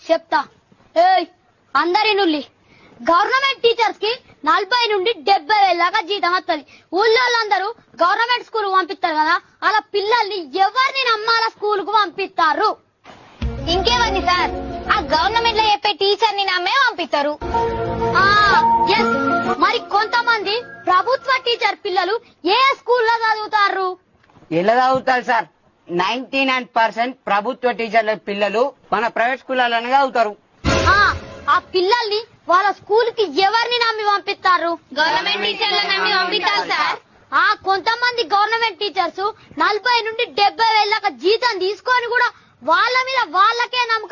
చెప్తా. ఏయ్ అందరి నుల్లి గవర్నమెంట్ టీచర్స్ కి 40 నుండి 70,000 దాకా జీతం వస్తుంది. ఊళ్ళోళ్ళందరూ గవర్నమెంట్ స్కూల్ పంపిస్తారు కదా, అలా పిల్లల్ని ఎవరిని నమ్మాల స్కూల్ కు పంపిస్తారు? ఇంకేమంది సార్, ఆ గవర్నమెంట్ లో చెప్పే టీచర్ ని నమ్మే పంపిస్తారు. మరి కొంతమంది ప్రభుత్వ టీచర్ పిల్లలు ఏ స్కూల్లో చదువుతారు? ఎలా చదువుతారు సార్? 99% ప్రభుత్వ టీచర్ల పిల్లలు మన ప్రైవేట్ స్కూళ్ళలోనే చదువుతారు. ఆ పిల్లల్ని వాళ్ళ స్కూల్ కి ఎవరిని నమ్మి పంపిస్తారు? గవర్నమెంట్ టీచర్లను నమ్మి పంపిస్తారు సార్. కొంతమంది గవర్నమెంట్ టీచర్స్ 40 నుండి 70,000 దాకా జీతం తీసుకొని కూడా వాళ్ళ మీద వాళ్ళకే నమ్మకం